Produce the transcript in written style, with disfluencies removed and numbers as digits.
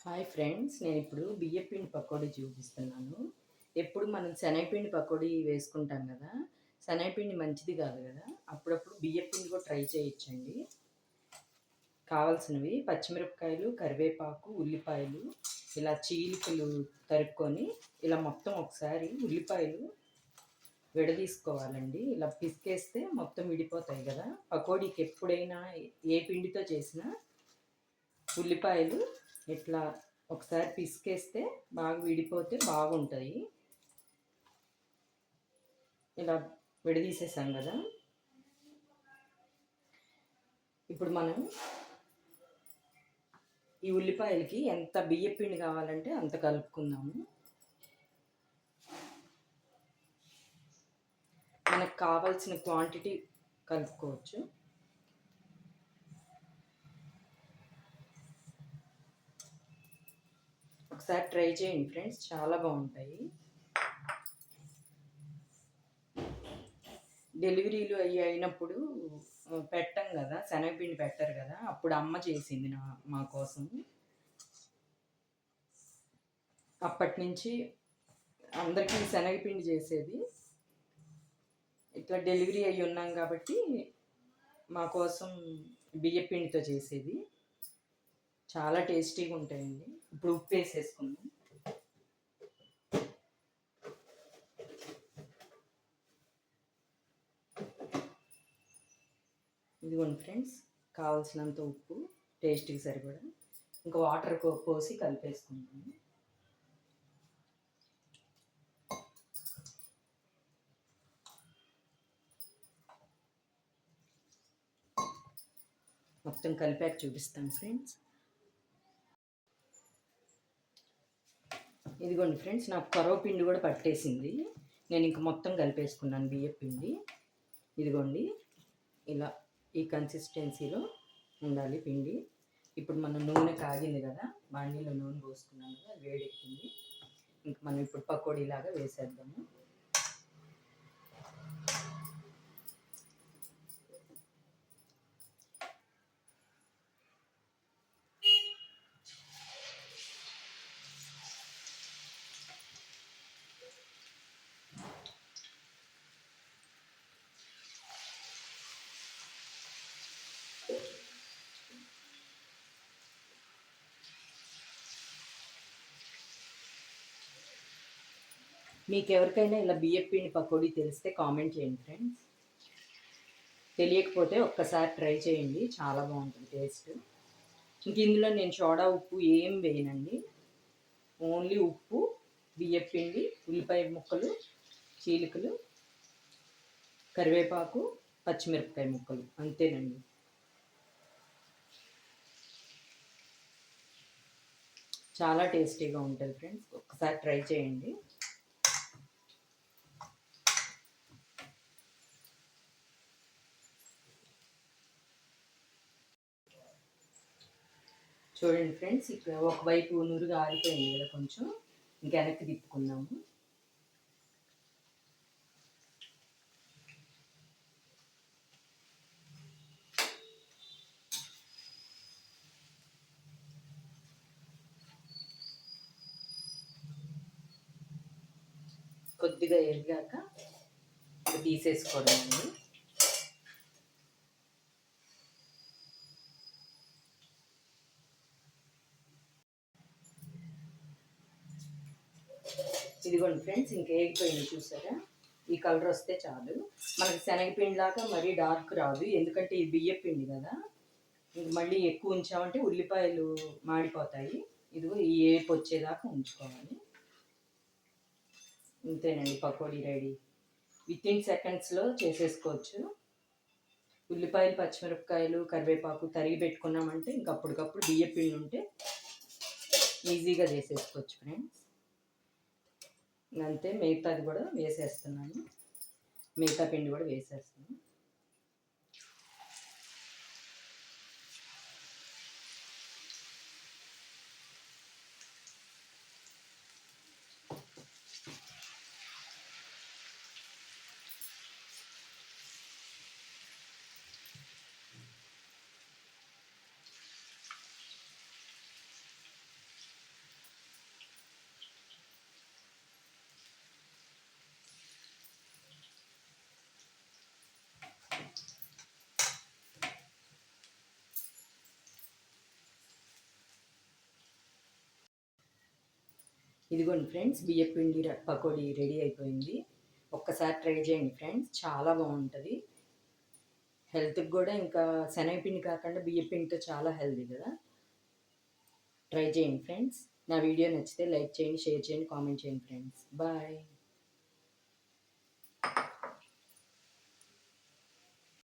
Hi friends, నేను ఇప్పుడు బియ్యపిండి పకోడీ చూపిస్తున్నాను. ఎప్పుడు మనం శనగపిండి పకోడీ వేసుకుంటాం కదా, శనగపిండి మంచిది కాదు కదా, అప్పుడప్పుడు బియ్యపిండి కూడా ట్రై చేయొచ్చండి. కావాల్సినవి పచ్చిమిరపకాయలు, కరివేపాకు, ఉల్లిపాయలు, ఇలా చీలికలు తరుక్కొని ఇలా మొత్తం ఒకసారి ఉల్లిపాయలు విడదీసుకోవాలండి. ఇలా పిసికేస్తే మొత్తం విడిపోతాయి కదా. పకోడీకి ఎప్పుడైనా ఏ పిండితో చేసినా ఉల్లిపాయలు ఇట్లా ఒకసారి పిసికేస్తే బాగా విడిపోతే బాగుంటాయి. ఇలా విడదీసేసాం కదా. ఇప్పుడు మనం ఈ ఉల్లిపాయలకి ఎంత బియ్యపిండి కావాలంటే అంత కలుపుకుందాము. మనకు కావాల్సిన క్వాంటిటీ కలుపుకోవచ్చు. ఒకసారి ట్రై చేయండి ఫ్రెండ్స్, చాలా బాగుంటాయి. డెలివరీలు అయినప్పుడు పెట్టం కదా, శనగపిండి పెట్టరు కదా, అప్పుడు అమ్మ చేసింది మా కోసం. అప్పటి నుంచి అందరికీ శనగపిండి చేసేది. ఇట్లా డెలివరీ అయ్యి ఉన్నాం కాబట్టి మా కోసం బియ్యపిండితో చేసేది. చాలా టేస్టీగా ఉంటాయండి. ఇప్పుడు ఉప్పు వేసేసుకుందాం. ఇదిగోండి ఫ్రెండ్స్, కావాల్సినంత ఉప్పు, టేస్ట్కి సరిపడా. ఇంకా వాటర్ పోసి కలిపేసుకుంటాము. మొత్తం కలిపాక చూపిస్తాను ఫ్రెండ్స్. ఇదిగోండి ఫ్రెండ్స్, నాకు కొరవ పిండి కూడా పట్టేసింది. నేను ఇంక మొత్తం కలిపేసుకున్నాను బియ్యపిండి. ఇదిగోండి, ఇలా ఈ కన్సిస్టెన్సీలో ఉండాలి పిండి. ఇప్పుడు మనం నూనె కాగింది కదా, బాండీలో నూనె పోసుకున్నాం కదా, వేడెక్కింది. ఇంక మనం ఇప్పుడు పకోడీలాగా వేసేద్దాము. మీకు ఎవరికైనా ఇలా బియ్యపిండి పకోడీ తెలిస్తే కామెంట్ చేయండి ఫ్రెండ్స్. తెలియకపోతే ఒక్కసారి ట్రై చేయండి, చాలా బాగుంటుంది టేస్ట్. ఇంక ఇందులో నేను సోడా ఉప్పు ఏం వేయనండి. ఓన్లీ ఉప్పు, బియ్యపిండి, ఉల్లిపాయ ముక్కలు, చీలికలు, కరివేపాకు, పచ్చిమిరపకాయ ముక్కలు, అంతేనండి. చాలా టేస్టీగా ఉంటుంది ఫ్రెండ్స్, ఒక్కసారి ట్రై చేయండి. చూడండి ఫ్రెండ్స్, ఇక్కడ ఒకవైపు నురుగు ఆరిపోయింది కదా, కొంచెం ఇంకా వెనక్కి తిప్పుకుందాము. కొద్దిగా ఎరిగాక తీసేసుకోవడం అండి. ఇదిగోండి ఫ్రెండ్స్, ఇంకేగిపోయింది చూసారా, ఈ కలర్ వస్తే చాలు. మనకి శనగపిండిలాగా మరీ డార్క్ రాదు, ఎందుకంటే ఇది బియ్యపిండి కదా. ఇంక మళ్ళీ ఎక్కువ ఉంచామంటే ఉల్లిపాయలు మాడిపోతాయి. ఇదిగో ఈ ఏపు వచ్చేదాకా ఉంచుకోవాలి. ఇంతేనండి, పకోడీ రెడీ. వితిన్ సెకండ్స్లో చేసేసుకోవచ్చు. ఉల్లిపాయలు, పచ్చిమిరపకాయలు, కరివేపాకు తరిగి పెట్టుకున్నామంటే ఇంక అప్పటికప్పుడు బియ్యపిండి ఉంటే ఈజీగా చేసేసుకోవచ్చు ఫ్రెండ్స్. అంతే, మిగతాది కూడా వేసేస్తున్నాను. మిగతా పిండి కూడా వేసేస్తున్నాను. ఇదిగోండి ఫ్రెండ్స్, బియ్యం పిండి పకోడీ రెడీ అయిపోయింది. ఒక్కసారి ట్రై చేయండి ఫ్రెండ్స్, చాలా బాగుంటుంది. హెల్త్కి కూడా, ఇంకా శనగపిండి కాకుండా బియ్యం పిండితో చాలా హెల్తీ కదా. ట్రై చేయండి ఫ్రెండ్స్. నా వీడియో నచ్చితే లైక్ చేయండి, షేర్ చేయండి, కామెంట్ చేయండి ఫ్రెండ్స్. బాయ్.